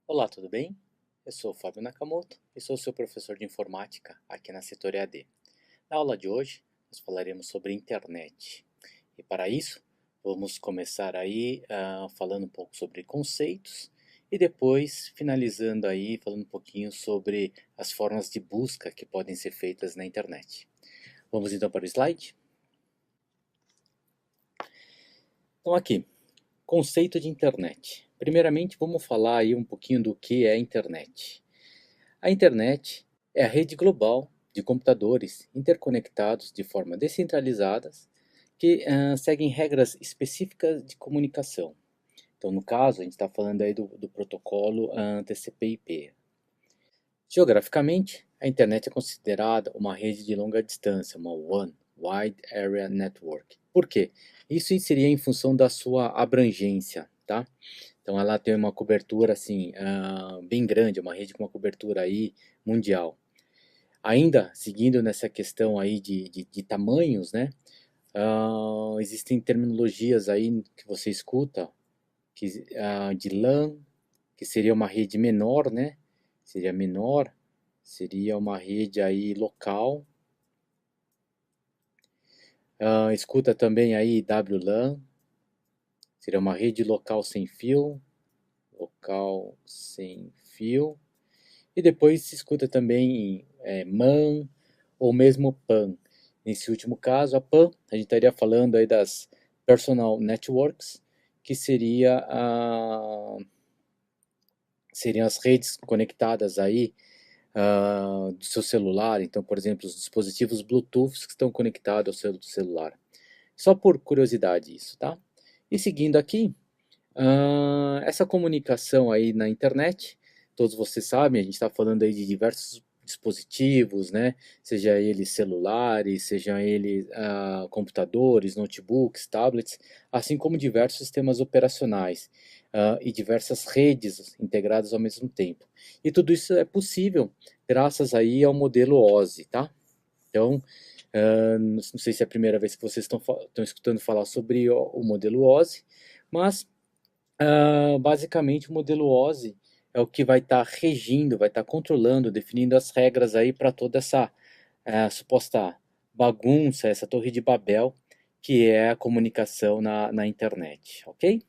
Olá, tudo bem? Eu sou o Fábio Nakamoto e sou seu professor de informática aqui na Setor EAD. Na aula de hoje, nós falaremos sobre internet. E para isso, vamos começar aí falando um pouco sobre conceitos e depois finalizando aí falando um pouquinho sobre as formas de busca que podem ser feitas na internet. Vamos então para o slide? Então aqui, conceito de internet. Primeiramente, vamos falar aí um pouquinho do que é a internet. A internet é a rede global de computadores interconectados de forma descentralizada que seguem regras específicas de comunicação. Então, no caso, a gente está falando aí do protocolo TCP/IP. Geograficamente, a internet é considerada uma rede de longa distância, uma WAN, Wide Area Network. Por quê? Isso seria em função da sua abrangência, tá? Então ela tem uma cobertura assim bem grande, uma rede com uma cobertura aí mundial. Ainda seguindo nessa questão aí de tamanhos, né? Existem terminologias aí que você escuta de LAN, que seria uma rede menor, né? Seria menor, seria uma rede aí local. Escuta também aí WLAN, seria uma rede local sem fio, local sem fio. E depois se escuta também MAN ou mesmo PAN. Nesse último caso, a PAN, a gente estaria falando aí das Personal Networks, que seriam as redes conectadas aí do seu celular. Então, por exemplo, os dispositivos Bluetooth que estão conectados ao seu celular. Só por curiosidade isso, tá? E seguindo aqui, essa comunicação aí na internet, todos vocês sabem, a gente está falando aí de diversos dispositivos, né? Seja eles celulares, seja eles computadores, notebooks, tablets, assim como diversos sistemas operacionais e diversas redes integradas ao mesmo tempo. E tudo isso é possível graças aí ao modelo OSI, tá? Então, não sei se é a primeira vez que vocês estão escutando falar sobre o modelo OSI, mas basicamente, o modelo OSI é o que vai estar regindo, vai estar controlando, definindo as regras aí para toda essa suposta bagunça, essa torre de Babel, que é a comunicação na internet, ok?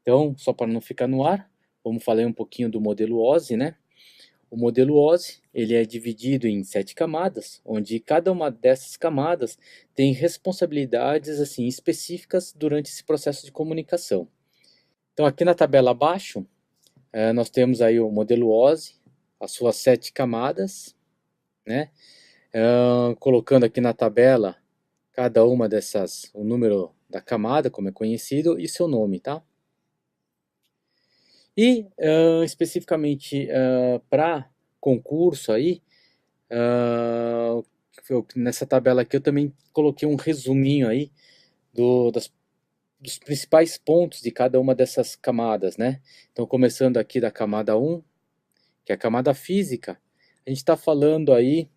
Então, só para não ficar no ar, vamos falar um pouquinho do modelo OSI, né? O modelo OSI, ele é dividido em 7 camadas, onde cada uma dessas camadas tem responsabilidades assim específicas durante esse processo de comunicação. Então, aqui na tabela abaixo, nós temos aí o modelo OSI, as suas 7 camadas, né? Colocando aqui na tabela cada uma dessas, o número da camada, como é conhecido, e seu nome, tá? E especificamente para concurso aí, nessa tabela aqui eu também coloquei um resuminho aí dos principais pontos de cada uma dessas camadas, né? Então, começando aqui da camada 1, que é a camada física, a gente está falando aí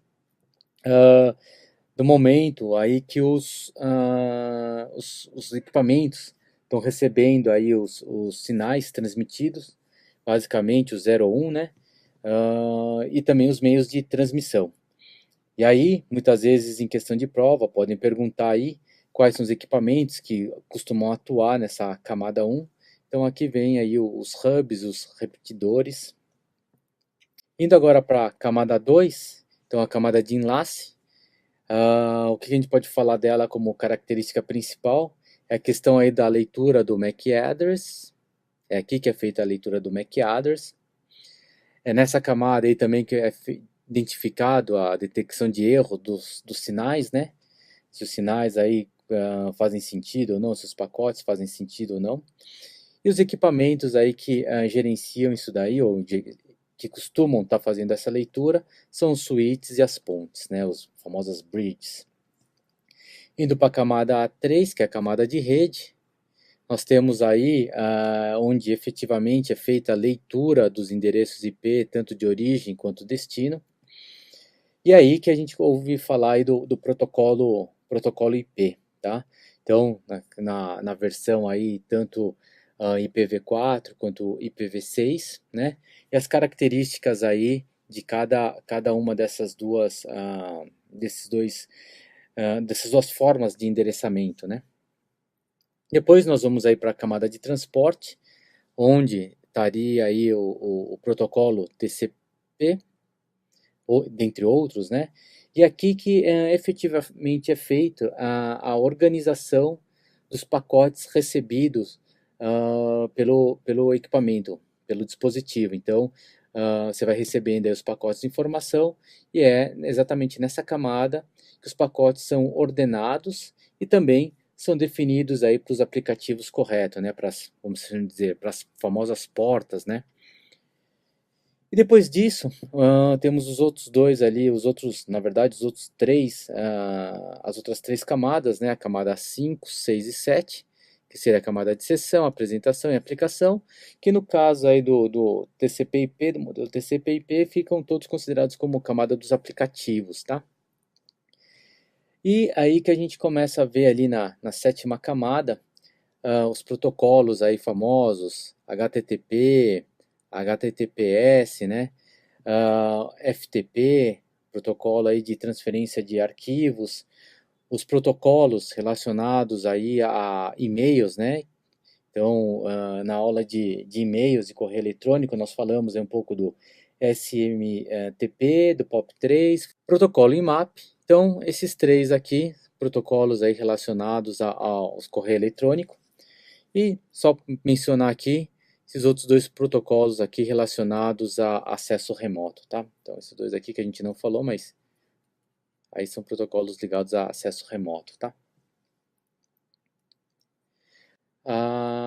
do momento aí que os equipamentos estão recebendo aí os sinais transmitidos, basicamente o 0 ou 1, né? E também os meios de transmissão. E aí, muitas vezes, em questão de prova, podem perguntar aí quais são os equipamentos que costumam atuar nessa camada 1. Então, aqui vem aí os hubs, os repetidores. Indo agora para a camada 2, então a camada de enlace, o que a gente pode falar dela como característica principal é a questão aí da leitura do MAC address, é aqui que é feita a leitura do MAC address. É nessa camada aí também que é identificado a detecção de erro dos sinais, né? Se os sinais aí fazem sentido ou não, se os pacotes fazem sentido ou não. E os equipamentos aí que gerenciam isso daí, ou que costumam estar fazendo essa leitura, são os switches e as pontes, né? Os famosas bridges. Indo para a camada A3, que é a camada de rede, nós temos aí onde efetivamente é feita a leitura dos endereços IP, tanto de origem quanto destino. E aí que a gente ouve falar aí do protocolo IP, tá? Então, na versão aí, tanto IPv4 quanto IPv6, né? E as características aí de cada uma dessas dessas duas formas de endereçamento, né? Depois nós vamos aí para a camada de transporte, onde estaria aí o protocolo TCP, dentre outros, né? E aqui que efetivamente é feita a organização dos pacotes recebidos pelo equipamento, pelo dispositivo. Então, você vai recebendo aí os pacotes de informação e é exatamente nessa camada que os pacotes são ordenados e também são definidos aí para os aplicativos corretos, né? Vamos dizer, para as famosas portas, né? E depois disso, temos os outros dois ali, na verdade, os outros três, as outras três camadas, né? A camada 5, 6 e 7, que seria a camada de sessão, apresentação e aplicação, que no caso aí do TCP/IP, do modelo TCP/IP, ficam todos considerados como camada dos aplicativos, tá? E aí que a gente começa a ver ali na sétima camada, os protocolos aí famosos, HTTP, HTTPS, né? FTP, protocolo aí de transferência de arquivos, os protocolos relacionados aí a e-mails, né? Então, na aula de e-mails e correio eletrônico, nós falamos um pouco do SMTP, do POP3, protocolo IMAP. Então, esses três aqui, protocolos aí relacionados aos correio eletrônico. E só mencionar aqui esses outros dois protocolos aqui relacionados a acesso remoto, tá? Então, esses dois aqui que a gente não falou, mas aí são protocolos ligados a acesso remoto, tá?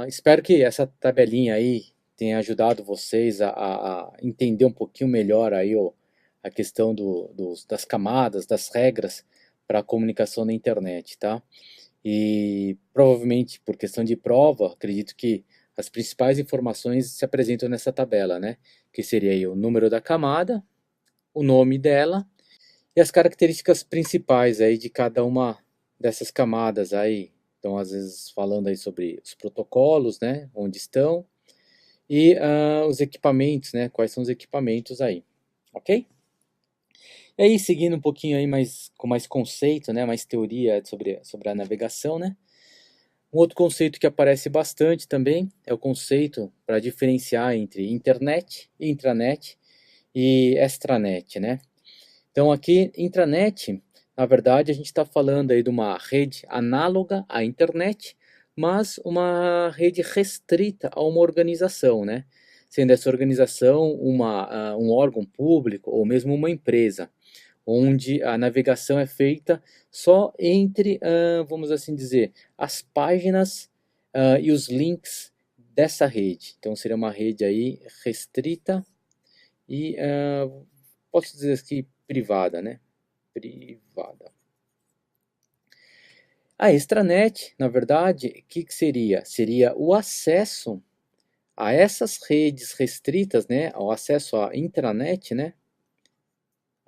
Espero que essa tabelinha aí tenha ajudado vocês a entender um pouquinho melhor aí a questão das camadas, das regras para a comunicação na internet, tá? E provavelmente por questão de prova, acredito que as principais informações se apresentam nessa tabela, né? Que seria aí o número da camada, o nome dela e as características principais aí de cada uma dessas camadas aí. Então, às vezes falando aí sobre os protocolos, né? Onde estão e os equipamentos, né? Quais são os equipamentos aí, ok? E aí, seguindo um pouquinho aí com mais conceito, né? Mais teoria sobre a navegação, né? Um outro conceito que aparece bastante também é o conceito para diferenciar entre internet, intranet e extranet, né? Então aqui, intranet, na verdade a gente está falando aí de uma rede análoga à internet, mas uma rede restrita a uma organização, né? Sendo essa organização um órgão público ou mesmo uma empresa, onde a navegação é feita só entre, vamos assim dizer, as páginas e os links dessa rede. Então seria uma rede aí restrita e posso dizer aqui privada, né? Privada. A extranet, na verdade, o que seria? Seria o acesso a essas redes restritas, né? O acesso à intranet, né?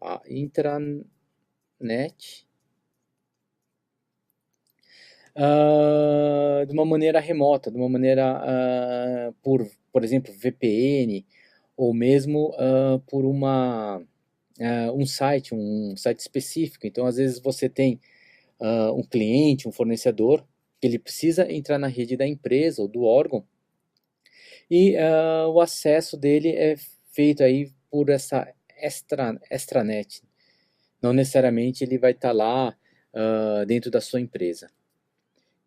A intranet de uma maneira remota, de uma maneira por exemplo, VPN, ou mesmo por um site específico. Então, às vezes você tem um cliente, um fornecedor, que ele precisa entrar na rede da empresa ou do órgão, e o acesso dele é feito aí por essa extranet. Não necessariamente ele vai estar lá dentro da sua empresa.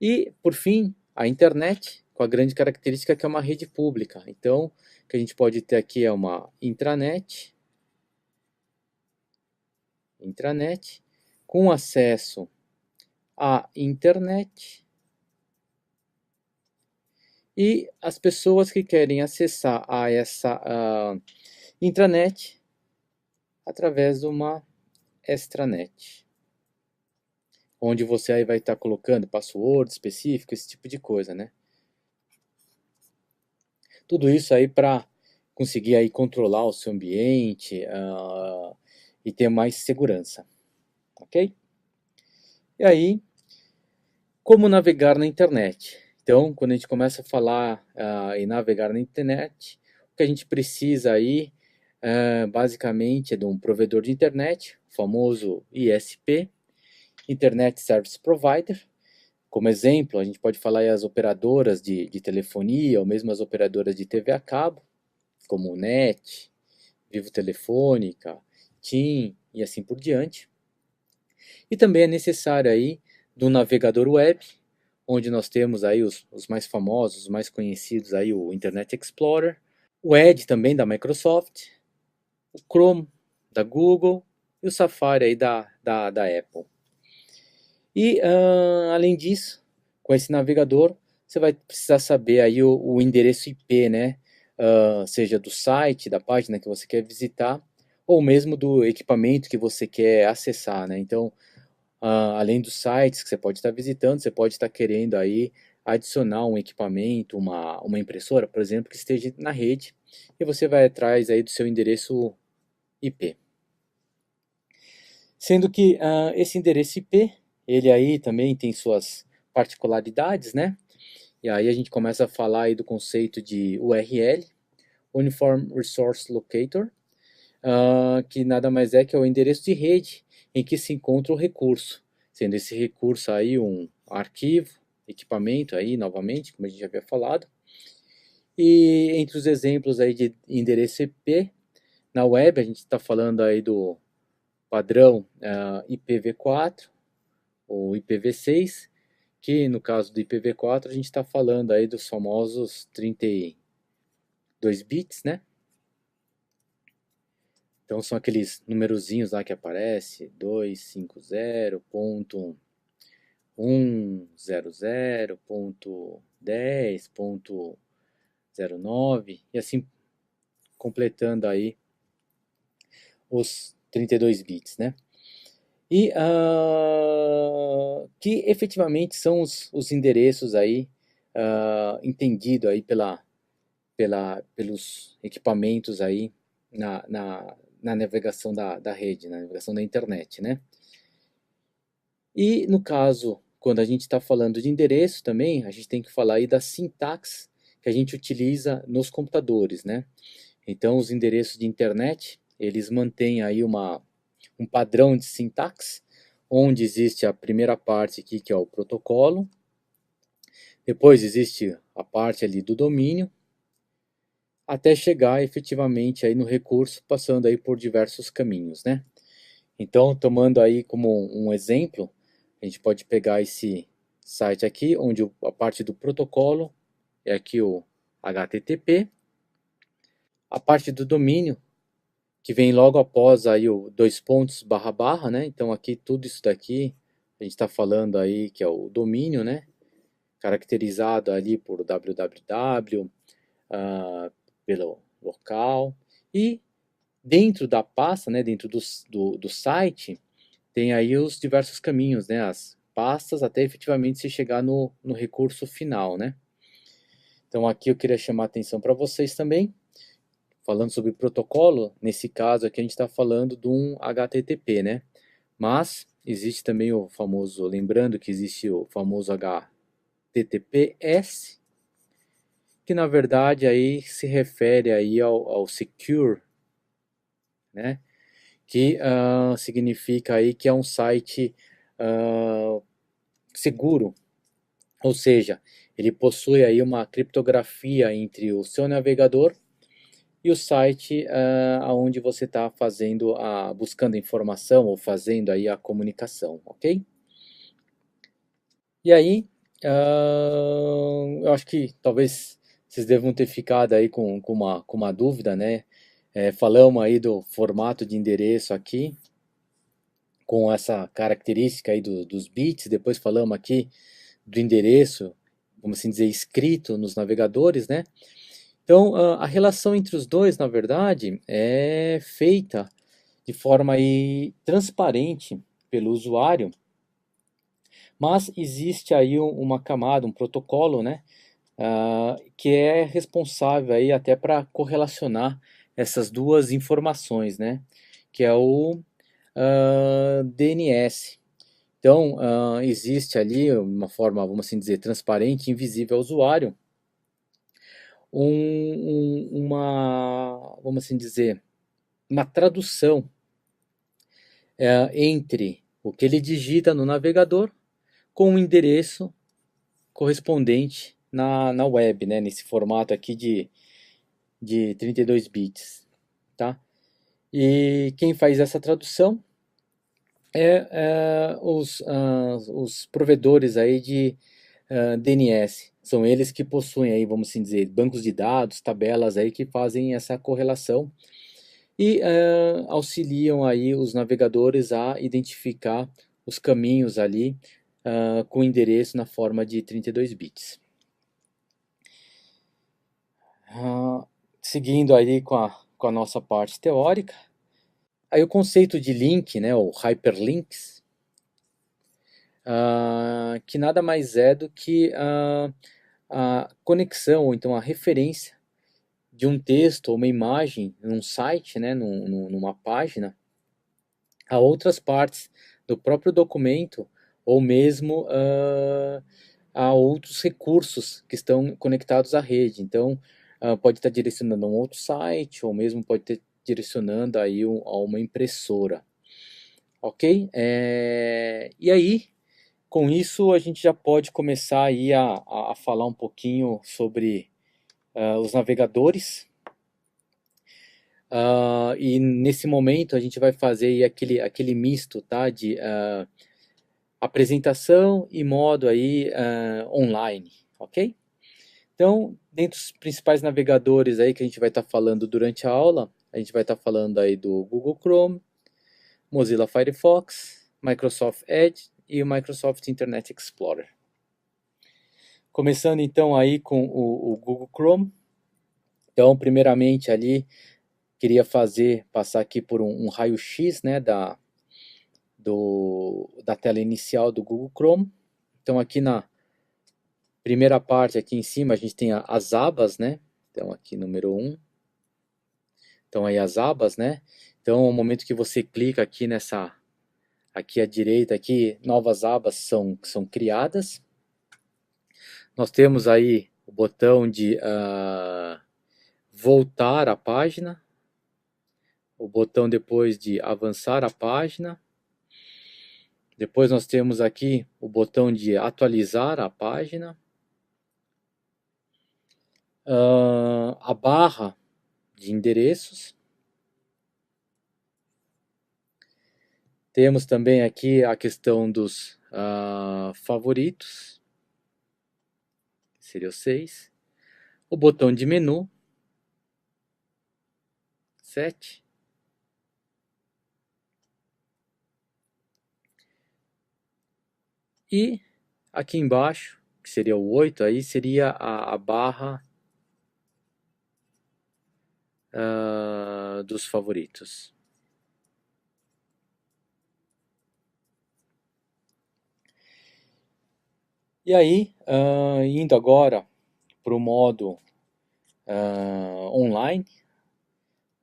E, por fim, a internet, com a grande característica que é uma rede pública. Então, o que a gente pode ter aqui é uma intranet com acesso à internet, e as pessoas que querem acessar a essa intranet através de uma extranet, onde você aí vai estar colocando password específico, esse tipo de coisa, né? Tudo isso aí para conseguir aí controlar o seu ambiente e ter mais segurança, ok? E aí, como navegar na internet? Então, quando a gente começa a falar e navegar na internet, o que a gente precisa aí, basicamente, é de um provedor de internet, o famoso ISP, Internet Service Provider. Como exemplo, a gente pode falar aí as operadoras de telefonia, ou mesmo as operadoras de TV a cabo, como o NET, Vivo Telefônica, TIM e assim por diante. E também é necessário aí do navegador web, onde nós temos aí os mais famosos, os mais conhecidos aí, o Internet Explorer, o Edge também da Microsoft, o Chrome da Google e o Safari aí da Apple. E além disso, com esse navegador, você vai precisar saber aí o endereço IP, né? Seja do site, da página que você quer visitar, ou mesmo do equipamento que você quer acessar, né? Então, além dos sites que você pode estar visitando, você pode estar querendo aí adicionar um equipamento, uma impressora, por exemplo, que esteja na rede, e você vai atrás aí do seu endereço IP. Sendo que esse endereço IP, ele aí também tem suas particularidades, né? E aí a gente começa a falar aí do conceito de URL, Uniform Resource Locator, que nada mais é que o endereço de rede em que se encontra o recurso, sendo esse recurso aí um arquivo, equipamento aí novamente, como a gente já havia falado. E entre os exemplos aí de endereço IP, na web a gente está falando aí do padrão IPv4 ou IPv6, que no caso do IPv4 a gente está falando aí dos famosos 32 bits, né? Então são aqueles numerozinhos lá que aparece, 250.100.10.09 e assim completando aí os 32 bits, né? E que efetivamente são os endereços aí entendido aí pelos equipamentos aí na navegação da rede, na navegação da internet, né? E no caso, quando a gente está falando de endereço também, a gente tem que falar aí da sintaxe que a gente utiliza nos computadores, né? Então, os endereços de internet, eles mantêm aí um padrão de sintaxe, onde existe a primeira parte aqui, que é o protocolo, depois existe a parte ali do domínio, até chegar efetivamente aí no recurso, passando aí por diversos caminhos, né? Então, tomando aí como um exemplo, a gente pode pegar esse site aqui, onde a parte do protocolo é aqui o HTTP, a parte do domínio, que vem logo após aí o dois pontos barra barra, né? Então aqui tudo isso daqui, a gente está falando aí que é o domínio, né? Caracterizado ali por www, pelo local, e dentro da pasta, né, dentro do site, tem aí os diversos caminhos, né, as pastas, até efetivamente se chegar no recurso final, né. Então aqui eu queria chamar a atenção para vocês também, falando sobre protocolo, nesse caso aqui a gente está falando de um HTTP, né, mas existe também o famoso, lembrando que existe o famoso HTTPS, que na verdade aí se refere aí ao secure, né, que significa aí que é um site seguro, ou seja, ele possui aí uma criptografia entre o seu navegador e o site onde você está fazendo buscando informação ou fazendo aí a comunicação, ok? E aí, eu acho que talvez vocês devam ter ficado aí com uma dúvida, né? Falamos aí do formato de endereço aqui, com essa característica aí dos bits, depois falamos aqui do endereço, vamos assim dizer, escrito nos navegadores, né? Então, a relação entre os dois, na verdade, é feita de forma aí transparente pelo usuário, mas existe aí uma camada, um protocolo, né, que é responsável aí até para correlacionar essas duas informações, né, que é o DNS, Então, existe ali uma forma, vamos assim dizer, transparente, invisível ao usuário, vamos assim dizer, uma tradução entre o que ele digita no navegador com o endereço correspondente na web, né, nesse formato aqui de 32 bits, tá? E quem faz essa tradução os provedores aí de DNS. São eles que possuem aí, vamos assim dizer, bancos de dados, tabelas aí que fazem essa correlação e auxiliam aí os navegadores a identificar os caminhos ali com endereço na forma de 32 bits. Seguindo aí com a nossa parte teórica, aí o conceito de link, né, ou hyperlinks, que nada mais é do que a conexão, ou então a referência de um texto ou uma imagem num site, né, numa página, a outras partes do próprio documento, ou mesmo a outros recursos que estão conectados à rede. Então, pode estar direcionando a um outro site, ou mesmo pode estar direcionando aí a uma impressora. Ok? E aí, com isso, a gente já pode começar aí a falar um pouquinho sobre os navegadores. E nesse momento a gente vai fazer aí aquele misto, tá, de apresentação e modo aí online, ok? Então, dentre os principais navegadores aí que a gente vai estar falando durante a aula, a gente vai estar falando aí do Google Chrome, Mozilla Firefox, Microsoft Edge e o Microsoft Internet Explorer. Começando então aí com o Google Chrome. Então, primeiramente ali, queria passar aqui por um raio-x, né, da tela inicial do Google Chrome. Então, aqui na primeira parte, aqui em cima, a gente tem as abas, né? Então, aqui número 1. Então, aí as abas, né? Então, no momento que você clica aqui aqui à direita, aqui, novas abas são criadas. Nós temos aí o botão de voltar à página, o botão depois de avançar a página. Depois nós temos aqui o botão de atualizar a página. A barra de endereços. Temos também aqui a questão dos favoritos, que seria o 6. O botão de menu, 7. E aqui embaixo, que seria o 8, aí seria a barra dos favoritos. E aí, indo agora para o modo online,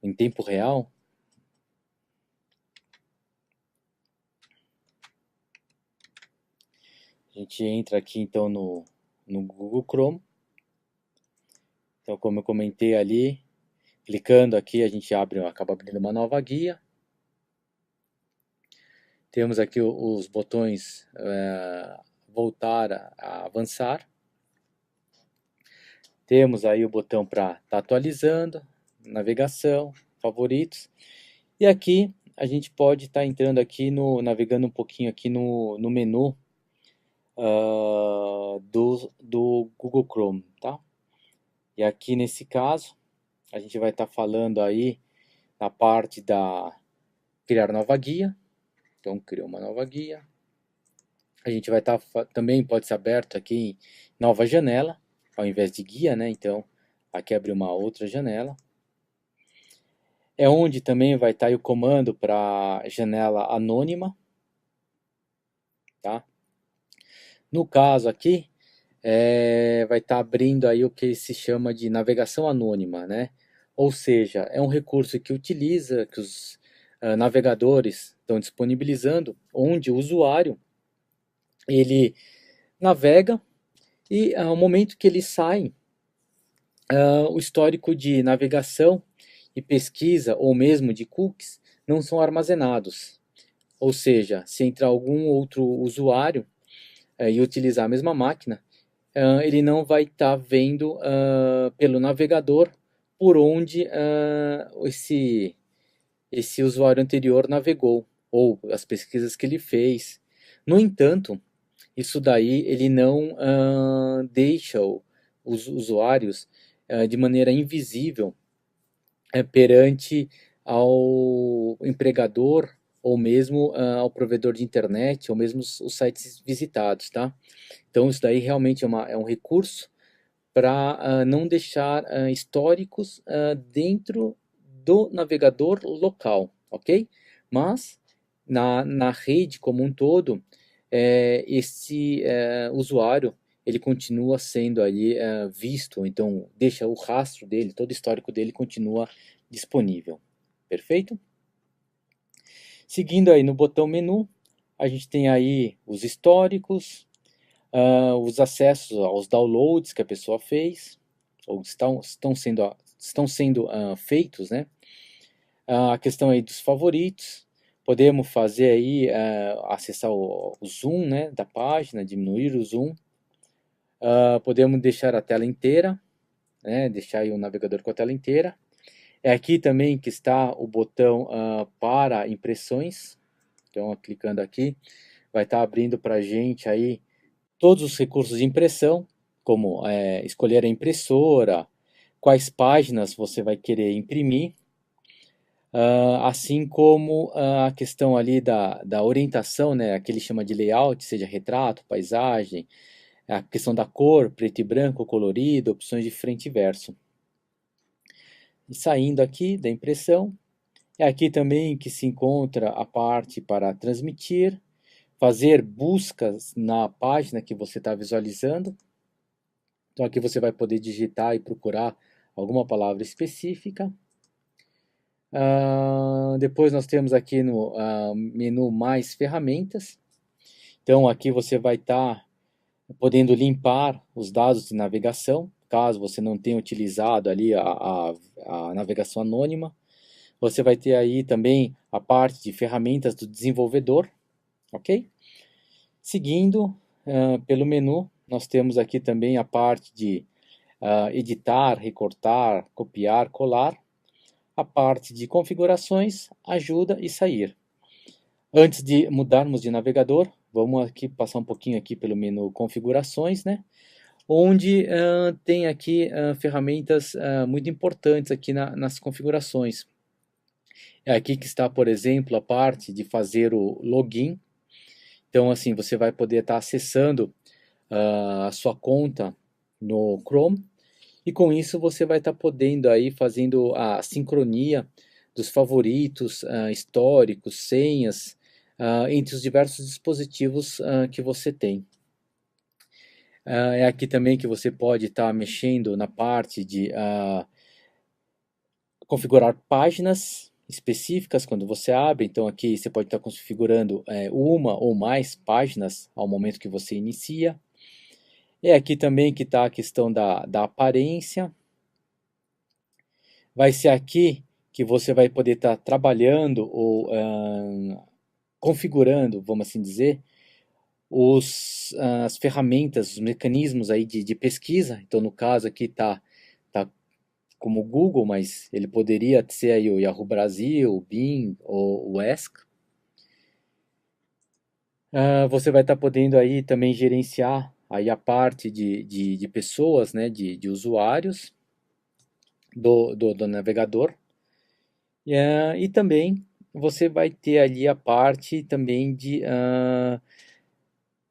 em tempo real, a gente entra aqui então no Google Chrome. Então, como eu comentei ali, clicando aqui a gente acaba abrindo uma nova guia. Temos aqui os botões voltar a avançar. Temos aí o botão para estar atualizando, navegação, favoritos. E aqui a gente pode estar entrando aqui navegando um pouquinho aqui no menu do Google Chrome, tá? E aqui nesse caso, a gente vai estar falando aí na parte da criar nova guia. Então, criou uma nova guia. A gente vai estar também pode ser aberto aqui em nova janela, ao invés de guia, né? Então, aqui abre uma outra janela. É onde também vai estar aí o comando para janela anônima, tá? No caso aqui, vai estar abrindo aí o que se chama de navegação anônima, né? Ou seja, é um recurso que utiliza, que os navegadores estão disponibilizando, onde o usuário ele navega e ao momento que ele sai, o histórico de navegação e pesquisa, ou mesmo de cookies, não são armazenados. Ou seja, se entrar algum outro usuário e utilizar a mesma máquina, ele não vai estar vendo pelo navegador por onde esse usuário anterior navegou, ou as pesquisas que ele fez. No entanto, isso daí ele não deixa os usuários de maneira invisível perante ao empregador ou mesmo ao provedor de internet ou mesmo os sites visitados, tá? Então isso daí realmente é um recurso para não deixar históricos dentro do navegador local, ok? Mas na rede como um todo, esse usuário ele continua sendo aí visto, então deixa o rastro dele, todo o histórico dele continua disponível. Perfeito? Seguindo aí no botão menu, a gente tem aí os históricos, os acessos aos downloads que a pessoa fez, ou estão sendo feitos, né? A questão aí dos favoritos, podemos fazer aí, acessar o zoom, né, da página, diminuir o zoom, podemos deixar a tela inteira, né, deixar aí o navegador com a tela inteira. É aqui também que está o botão para impressões, então clicando aqui, vai estar abrindo para a gente aí todos os recursos de impressão, como escolher a impressora, quais páginas você vai querer imprimir, assim como a questão ali da orientação, né, que ele chama de layout, seja retrato, paisagem, a questão da cor, preto e branco, colorido, opções de frente e verso. E saindo aqui da impressão, é aqui também que se encontra a parte para transmitir, fazer buscas na página que você está visualizando. Então aqui você vai poder digitar e procurar alguma palavra específica. Depois nós temos aqui no menu mais ferramentas. Então aqui você vai estar podendo limpar os dados de navegação, caso você não tenha utilizado ali a navegação anônima. Você vai ter aí também a parte de ferramentas do desenvolvedor, ok? Seguindo pelo menu, nós temos aqui também a parte de editar, recortar, copiar, colar, a parte de configurações, ajuda e sair. Antes de mudarmos de navegador, vamos aqui passar um pouquinho aqui pelo menu configurações, né? Onde tem aqui ferramentas muito importantes aqui nas configurações. É aqui que está, por exemplo, a parte de fazer o login. Então, assim, você vai poder estar acessando a sua conta no Chrome e com isso você vai estar podendo aí fazendo a sincronia dos favoritos, históricos, senhas, entre os diversos dispositivos que você tem. É aqui também que você pode estar mexendo na parte de configurar páginas específicas quando você abre. Então aqui você pode estar configurando uma ou mais páginas ao momento que você inicia. É aqui também que está a questão da aparência. Vai ser aqui que você vai poder estar trabalhando ou configurando, vamos assim dizer, as ferramentas, os mecanismos aí de pesquisa. Então, no caso aqui tá como o Google, mas ele poderia ser aí o Yahoo Brasil, o Bing ou o Ask. Você vai estar podendo aí também gerenciar aí a parte de pessoas, né, de usuários do navegador. E também você vai ter ali a parte também de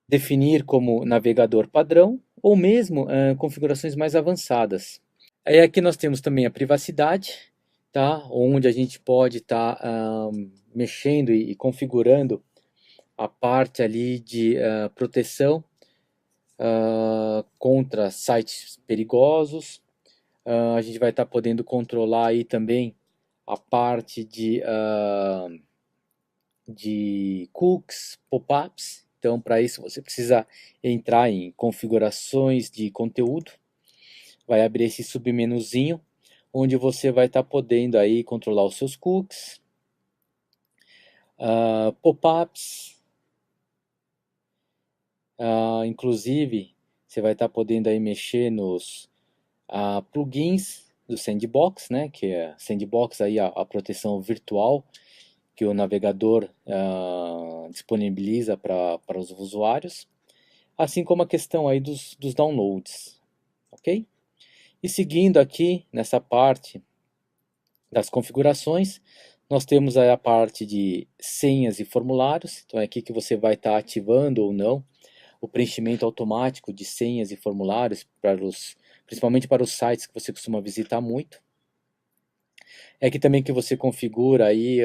definir como navegador padrão ou mesmo configurações mais avançadas. Aí aqui nós temos também a privacidade, tá? Onde a gente pode estar mexendo e configurando a parte ali de proteção contra sites perigosos. A gente vai estar podendo controlar aí também a parte de cookies, pop-ups. Então, para isso você precisa entrar em configurações de conteúdo, vai abrir esse submenuzinho, onde você vai estar podendo aí controlar os seus cookies, pop-ups, inclusive você vai estar podendo aí mexer nos plugins do Sandbox, né, que é Sandbox aí a proteção virtual que o navegador disponibiliza para os usuários, assim como a questão aí dos downloads, ok? E seguindo aqui nessa parte das configurações, nós temos aí a parte de senhas e formulários, então é aqui que você vai estar ativando ou não o preenchimento automático de senhas e formulários principalmente para os sites que você costuma visitar muito. É aqui também que você configura aí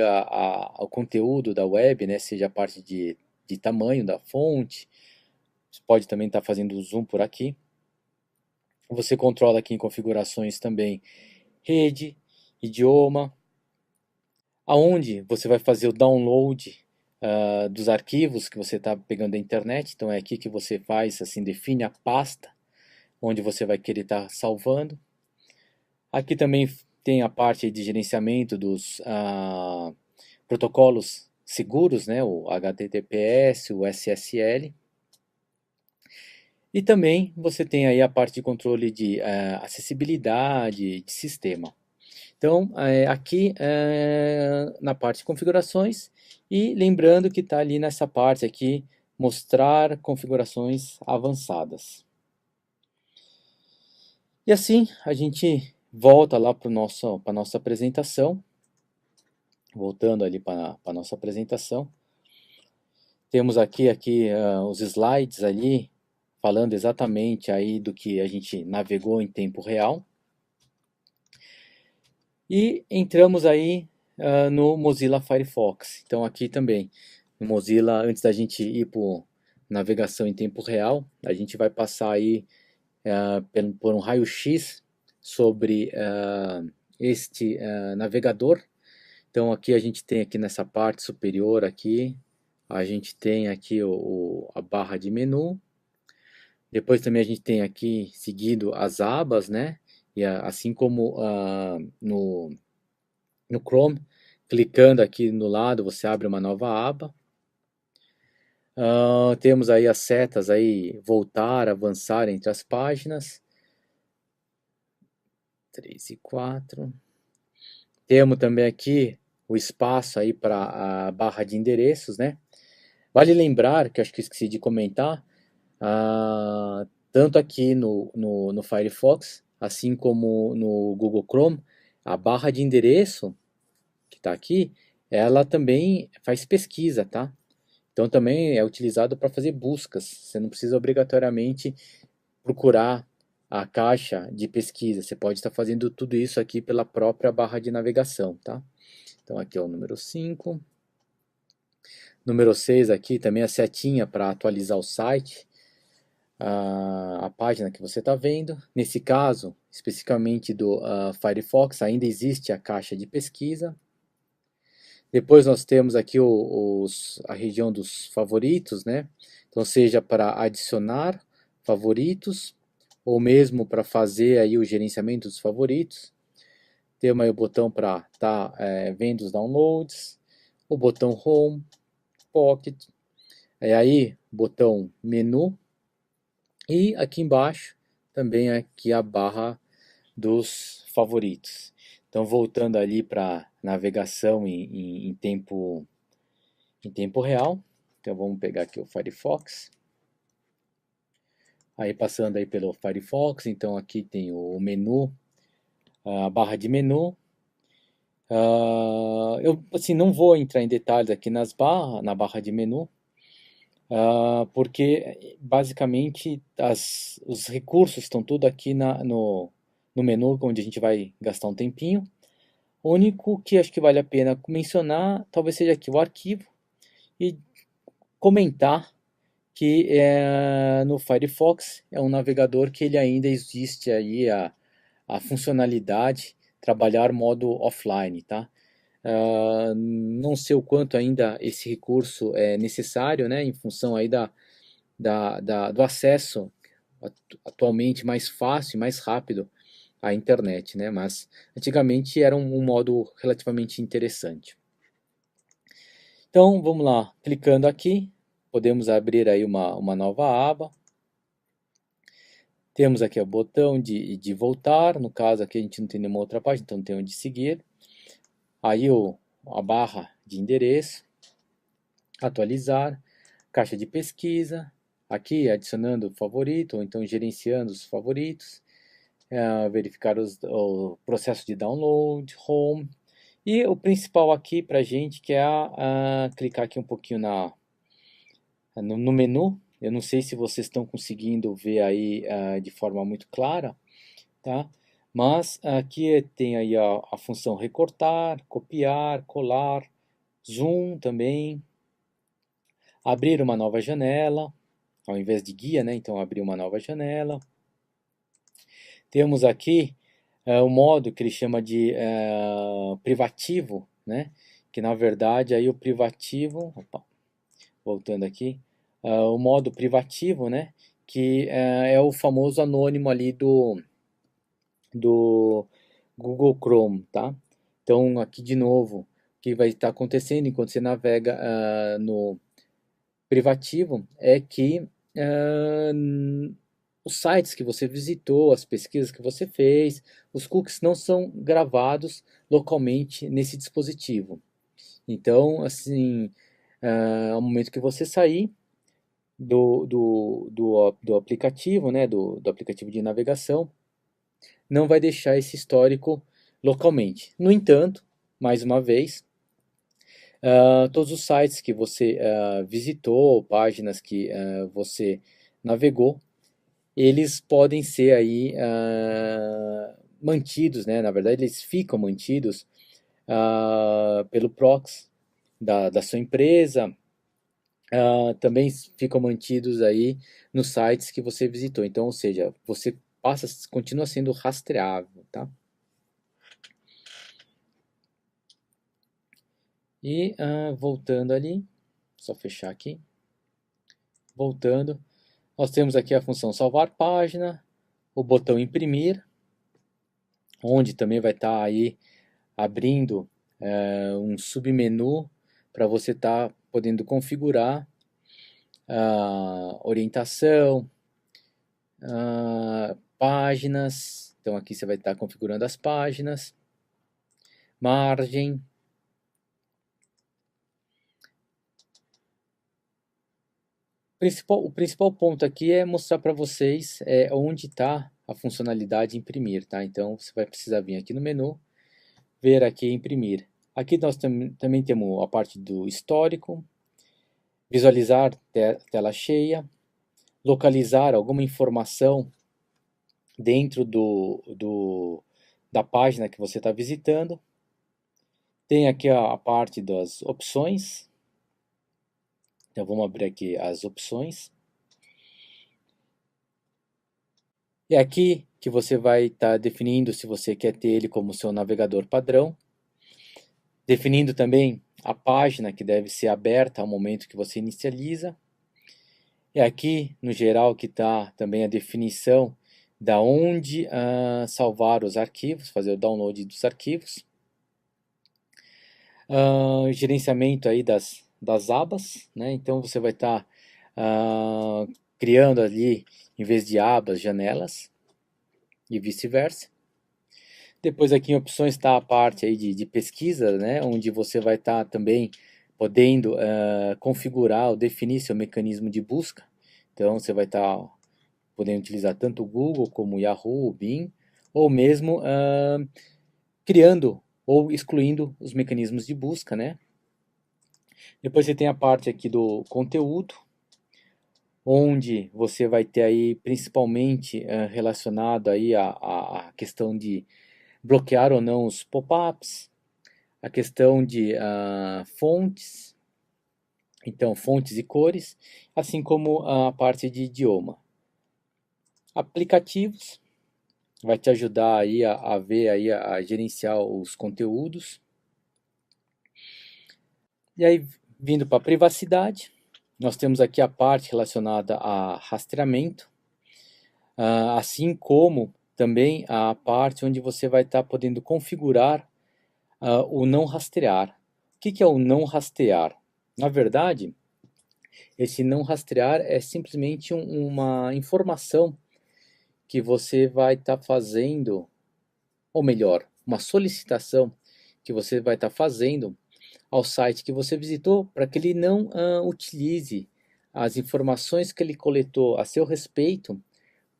o conteúdo da web, né, seja a parte de tamanho da fonte, você pode também estar fazendo o zoom por aqui. Você controla aqui em configurações também rede, idioma, aonde você vai fazer o download dos arquivos que você está pegando da internet. Então é aqui que você faz, assim, define a pasta onde você vai querer estar salvando. Aqui também tem a parte de gerenciamento dos protocolos seguros, né, o HTTPS, o SSL. E também você tem aí a parte de controle de acessibilidade de sistema. Então, aqui na parte de configurações, e lembrando que está ali nessa parte aqui, mostrar configurações avançadas. E assim, a gente volta lá para a nossa apresentação. Voltando ali para a nossa apresentação. Temos aqui os slides ali, falando exatamente aí do que a gente navegou em tempo real. E entramos aí no Mozilla Firefox. Então aqui também, no Mozilla, antes da gente ir para navegação em tempo real, a gente vai passar aí por um raio-x sobre este navegador. Então aqui a gente tem aqui nessa parte superior aqui, a gente tem aqui a barra de menu. Depois também a gente tem aqui seguido as abas, né? E assim como no Chrome, clicando aqui no lado você abre uma nova aba. Temos aí as setas aí, voltar, avançar entre as páginas. 3 e 4. Temos também aqui o espaço aí para a barra de endereços, né? Vale lembrar, que acho que esqueci de comentar, tanto aqui no Firefox, assim como no Google Chrome, a barra de endereço que está aqui, ela também faz pesquisa, tá? Então também é utilizado para fazer buscas. Você não precisa obrigatoriamente procurar a caixa de pesquisa. Você pode estar fazendo tudo isso aqui pela própria barra de navegação, tá? Então aqui é o número 5. Número 6 aqui também a setinha para atualizar o site, a página que você está vendo. Nesse caso, especificamente do Firefox, ainda existe a caixa de pesquisa. Depois nós temos aqui a região dos favoritos, né? Então seja para adicionar favoritos ou mesmo para fazer aí o gerenciamento dos favoritos. Temos aí o botão para estar vendo os downloads, o botão Home, Pocket, aí botão Menu e aqui embaixo também aqui a barra dos favoritos. Então voltando ali para navegação em tempo real. Então vamos pegar aqui o Firefox. Aí passando aí pelo Firefox, então aqui tem o menu, a barra de menu. Eu assim não vou entrar em detalhes aqui na barra de menu, porque basicamente os recursos estão tudo aqui no menu, onde a gente vai gastar um tempinho. O único que acho que vale a pena mencionar, talvez seja aqui o arquivo, e comentar que no Firefox é um navegador que ele ainda existe aí a funcionalidade trabalhar modo offline, tá? Não sei o quanto ainda esse recurso é necessário, né, em função aí do acesso atualmente mais fácil e mais rápido à internet, né, mas antigamente era um modo relativamente interessante. Então, vamos lá, clicando aqui, podemos abrir aí uma nova aba. Temos aqui o botão de voltar, no caso aqui a gente não tem nenhuma outra página, então não tem onde seguir. Aí a barra de endereço, atualizar, caixa de pesquisa, aqui adicionando favorito, ou então gerenciando os favoritos, verificar o processo de download, home, e o principal aqui para a gente que é clicar aqui um pouquinho no menu. Eu não sei se vocês estão conseguindo ver aí de forma muito clara, tá? Mas aqui tem aí a função recortar, copiar, colar, zoom também, abrir uma nova janela, ao invés de guia, né? Então abrir uma nova janela. Temos aqui o modo que ele chama de privativo, né? Que na verdade aí o privativo, opa, voltando aqui, o modo privativo, né? Que é o famoso anônimo ali do Google Chrome, tá? Então aqui de novo, o que vai estar acontecendo enquanto você navega no privativo é que os sites que você visitou, as pesquisas que você fez, os cookies não são gravados localmente nesse dispositivo. Então, assim, ao momento que você sair do aplicativo, né, do aplicativo de navegação, não vai deixar esse histórico localmente. No entanto, mais uma vez, todos os sites que você visitou, páginas que você navegou, eles podem ser aí mantidos, né? Na verdade, eles ficam mantidos pelo proxy da sua empresa, também ficam mantidos aí nos sites que você visitou. Então, ou seja, você continua sendo rastreável, tá? E voltando ali, só fechar aqui, voltando, nós temos aqui a função salvar página, o botão imprimir, onde também vai estar aí abrindo um submenu para você estar podendo configurar a orientação, páginas, então aqui você vai estar configurando as páginas, margem. O principal ponto aqui é mostrar para vocês onde está a funcionalidade imprimir, tá? Então você vai precisar vir aqui no menu, ver aqui imprimir. Aqui nós também temos a parte do histórico, visualizar tela cheia, localizar alguma informação dentro da página que você está visitando. Tem aqui a parte das opções. Então vamos abrir aqui as opções. É aqui que você vai estar definindo se você quer ter ele como seu navegador padrão. Definindo também a página que deve ser aberta ao momento que você inicializa. É aqui, no geral, que está também a definição da onde salvar os arquivos, fazer o download dos arquivos. Gerenciamento aí das abas, né? Então você vai estar criando ali, em vez de abas, janelas e vice-versa. Depois aqui em opções está a parte aí de pesquisa, né? Onde você vai estar também podendo configurar ou definir seu mecanismo de busca. Então você vai estar podendo utilizar tanto o Google como o Yahoo, o Bing, ou mesmo criando ou excluindo os mecanismos de busca, né? Depois você tem a parte aqui do conteúdo, onde você vai ter aí principalmente relacionado aí a questão de bloquear ou não os pop-ups, a questão de fontes, então fontes e cores, assim como a parte de idioma. Aplicativos, vai te ajudar aí a ver aí a gerenciar os conteúdos. E aí, vindo para a privacidade, nós temos aqui a parte relacionada a rastreamento, assim como também a parte onde você vai estar podendo configurar o não rastrear. O que é o não rastrear? Na verdade, esse não rastrear é simplesmente uma informação que você vai estar fazendo, ou melhor, uma solicitação que você vai estar fazendo ao site que você visitou para que ele não utilize as informações que ele coletou a seu respeito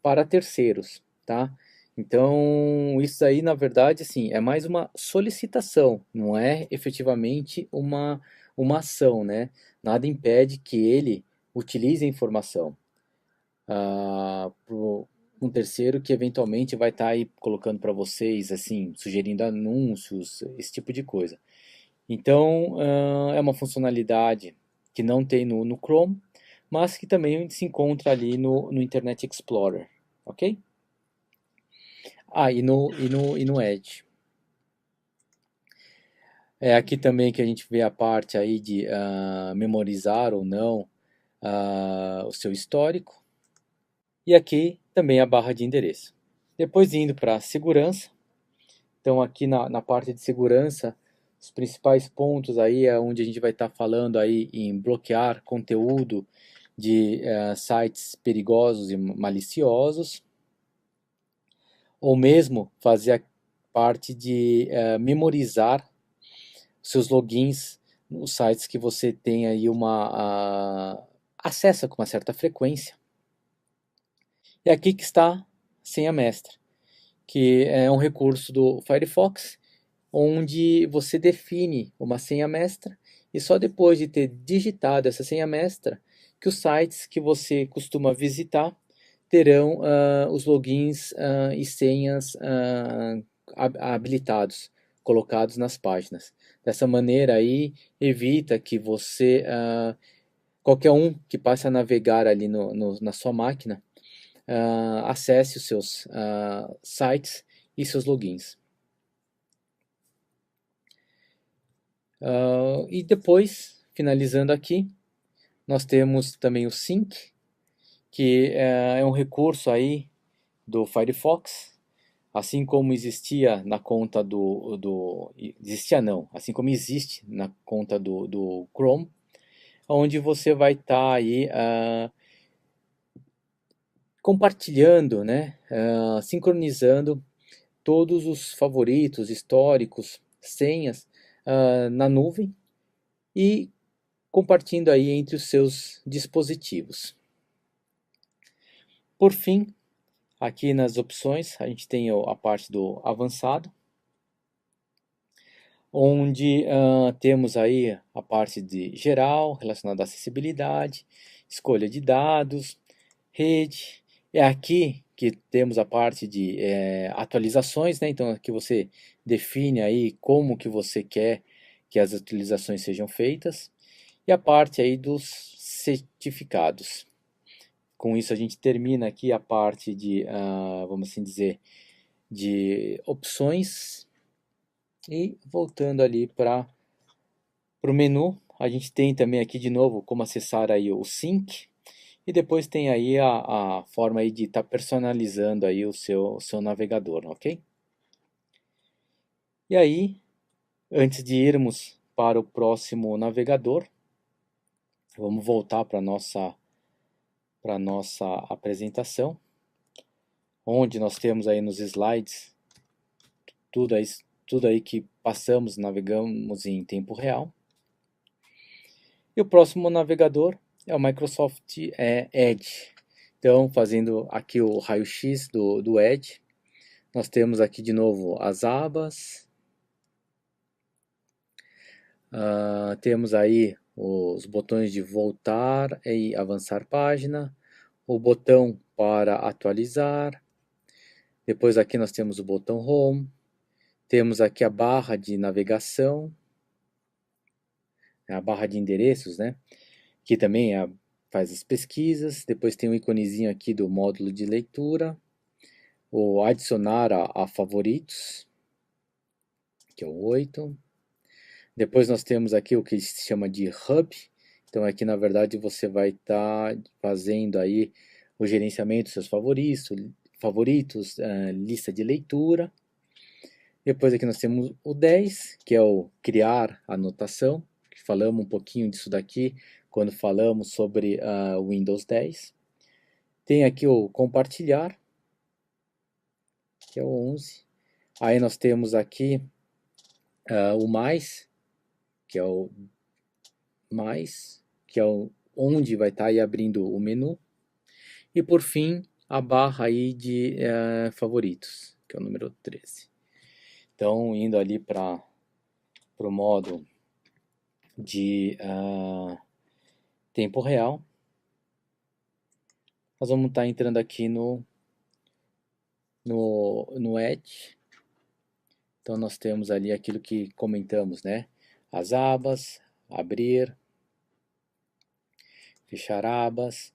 para terceiros, tá? Então, isso aí, na verdade, assim, é mais uma solicitação, não é efetivamente uma ação, né? Nada impede que ele utilize a informação para um terceiro que eventualmente vai estar aí colocando para vocês, assim, sugerindo anúncios, esse tipo de coisa. Então, é uma funcionalidade que não tem no Chrome, mas que também se encontra ali no Internet Explorer, ok? E no Edge. É aqui também que a gente vê a parte aí de memorizar ou não o seu histórico. E aqui também a barra de endereço. Depois indo para segurança. Então aqui na parte de segurança, os principais pontos aí é onde a gente vai estar falando aí em bloquear conteúdo de sites perigosos e maliciosos, ou mesmo fazer a parte de memorizar seus logins nos sites que você tem aí acessa com uma certa frequência. E aqui que está a senha mestra, que é um recurso do Firefox, onde você define uma senha mestra e só depois de ter digitado essa senha mestra que os sites que você costuma visitar terão os logins e senhas habilitados, colocados nas páginas. Dessa maneira aí evita que você, qualquer um que passe a navegar ali na sua máquina, acesse os seus sites e seus logins. E depois, finalizando aqui, nós temos também o Sync, que é um recurso aí do Firefox, assim como existia na conta existia não, assim como existe na conta do Chrome, onde você vai estar aí compartilhando, né, sincronizando todos os favoritos históricos, senhas na nuvem e compartilhando aí entre os seus dispositivos. Por fim, aqui nas opções a gente tem a parte do avançado, onde temos aí a parte de geral relacionada à acessibilidade, escolha de dados, rede. É aqui que temos a parte de atualizações, né? Então aqui você define aí como que você quer que as atualizações sejam feitas, e a parte aí dos certificados. Com isso a gente termina aqui a parte de, vamos assim dizer, de opções, e voltando ali para o menu, a gente tem também aqui de novo como acessar aí o Sync, e depois tem aí a forma aí de estar personalizando aí o seu navegador, ok? E aí, antes de irmos para o próximo navegador, vamos voltar para a nossa apresentação, onde nós temos aí nos slides tudo aí, tudo aí que passamos, navegamos em tempo real. E o próximo navegador é o Microsoft Edge. Então, fazendo aqui o raio-x do Edge, nós temos aqui de novo as abas, temos aí os botões de voltar e avançar página, o botão para atualizar, depois aqui nós temos o botão Home, temos aqui a barra de navegação, a barra de endereços, né? Que também faz as pesquisas, depois tem um iconezinho aqui do módulo de leitura, o adicionar a favoritos, que é o 8. Depois nós temos aqui o que se chama de Hub. Então aqui na verdade você vai estar fazendo aí o gerenciamento dos seus favoritos, lista de leitura. Depois aqui nós temos o 10, que é o criar anotação, que falamos um pouquinho disso daqui quando falamos sobre o Windows 10. Tem aqui o compartilhar, que é o 11. Aí nós temos aqui o mais, que é o mais, que é onde vai estar aí abrindo o menu. E por fim, a barra aí de favoritos, que é o número 13. Então, indo ali para o modo de tempo real, nós vamos estar entrando aqui no Edge. Então, nós temos ali aquilo que comentamos, né? As abas, abrir, fechar abas,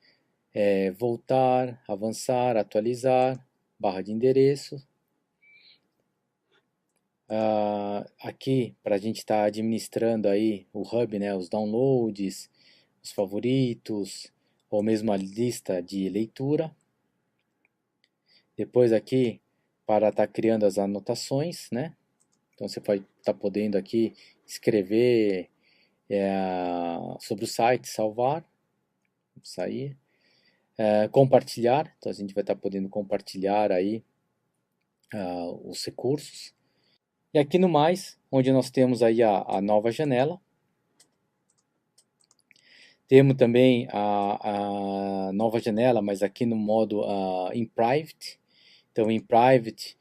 voltar, avançar, atualizar, barra de endereço. Aqui, para a gente estar administrando aí o hub, né, os downloads, os favoritos, ou mesmo a lista de leitura. Depois aqui, para estar criando as anotações, né? Então você pode estar podendo aqui escrever sobre o site, salvar, sair, compartilhar. Então a gente vai estar podendo compartilhar aí os recursos. E aqui no mais, onde nós temos aí a nova janela, temos também a nova janela, mas aqui no modo in private. Então, in private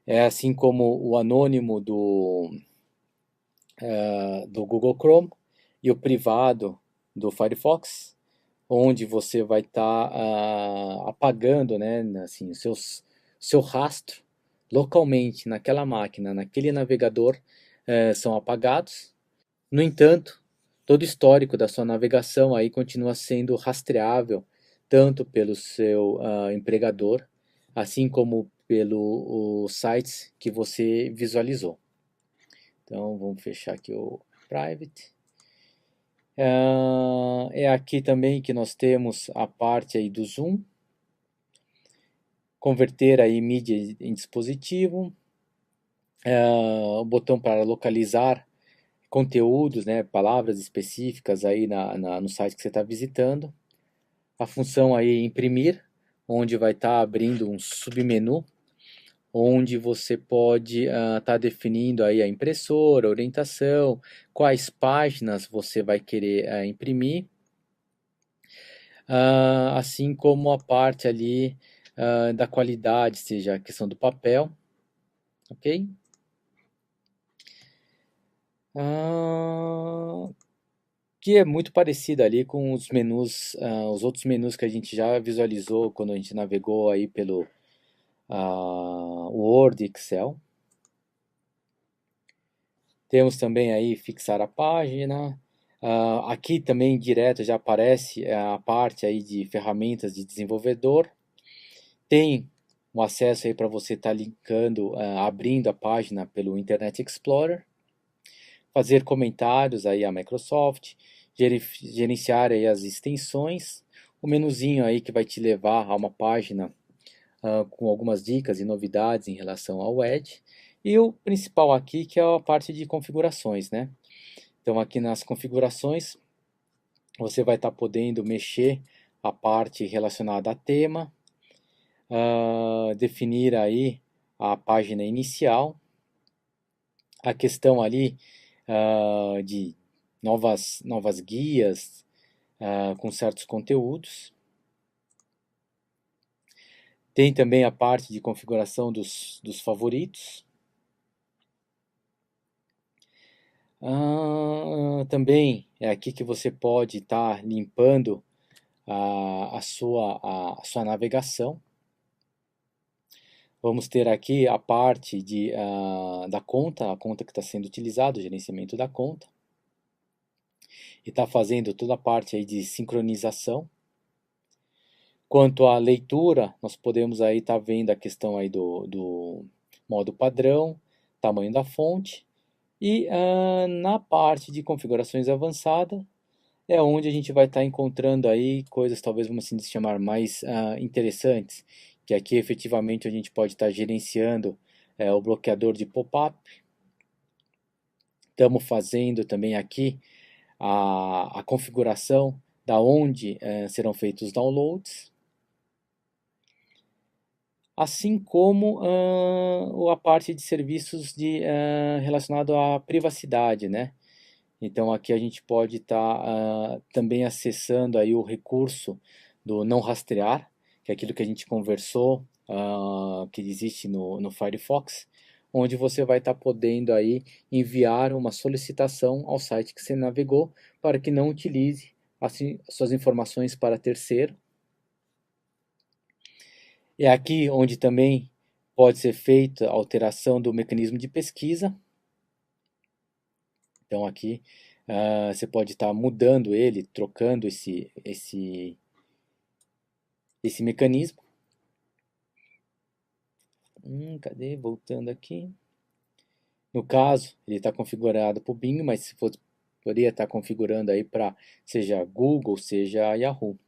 é assim como o anônimo do Google Chrome e o privado do Firefox, onde você vai estar apagando, né, assim, seu rastro localmente naquela máquina, naquele navegador, são apagados. No entanto, todo o histórico da sua navegação aí continua sendo rastreável tanto pelo seu empregador, assim como pelos sites que você visualizou. Então vamos fechar aqui o private. É aqui também que nós temos a parte aí do zoom, converter aí mídia em dispositivo, o botão para localizar conteúdos, né, palavras específicas aí no site que você está visitando, a função aí imprimir, onde vai estar abrindo um submenu, onde você pode estar definindo aí a impressora, a orientação, quais páginas você vai querer imprimir, assim como a parte ali da qualidade, seja a questão do papel, ok? Que é muito parecido ali com os menus, os outros menus que a gente já visualizou quando a gente navegou aí pelo Word, Excel. Temos também aí fixar a página. Aqui também direto já aparece a parte aí de ferramentas de desenvolvedor. Tem um acesso aí para você estar linkando, abrindo a página pelo Internet Explorer. Fazer comentários aí à Microsoft, gerenciar aí as extensões, o menuzinho aí que vai te levar a uma página com algumas dicas e novidades em relação ao Edge, e o principal aqui que é a parte de configurações, né? Então aqui nas configurações você vai estar podendo mexer a parte relacionada a tema, definir aí a página inicial, a questão ali de novas guias com certos conteúdos. Tem também a parte de configuração dos favoritos. Também é aqui que você pode estar limpando a sua navegação. Vamos ter aqui a parte da conta, a conta que está sendo utilizada, o gerenciamento da conta. E está fazendo toda a parte aí de sincronização. Quanto à leitura, nós podemos aí estar vendo a questão aí do modo padrão, tamanho da fonte E na parte de configurações avançadas é onde a gente vai estar encontrando aí coisas, talvez vamos assim chamar, mais interessantes, que aqui efetivamente a gente pode estar gerenciando o bloqueador de pop-up. Estamos fazendo também aqui a configuração da onde serão feitos os downloads, assim como a parte de serviços relacionado à privacidade, né? Então aqui a gente pode estar também acessando aí o recurso do não rastrear, que é aquilo que a gente conversou, que existe no Firefox, onde você vai estar podendo aí enviar uma solicitação ao site que você navegou para que não utilize assim, suas informações para terceiro. É aqui onde também pode ser feita a alteração do mecanismo de pesquisa. Então aqui você pode estar mudando ele, trocando esse mecanismo. Cadê? Voltando aqui. No caso, ele está configurado para o Bing, mas se fosse, poderia estar configurando aí para seja Google, seja Yahoo.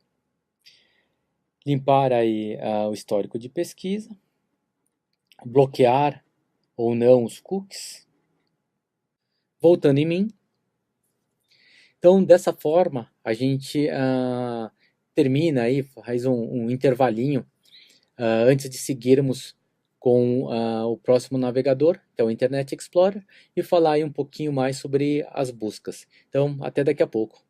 Limpar aí o histórico de pesquisa. Bloquear ou não os cookies. Voltando em mim. Então, dessa forma, a gente termina aí, faz um intervalinho antes de seguirmos com o próximo navegador, que é o Internet Explorer, e falar aí um pouquinho mais sobre as buscas. Então, até daqui a pouco.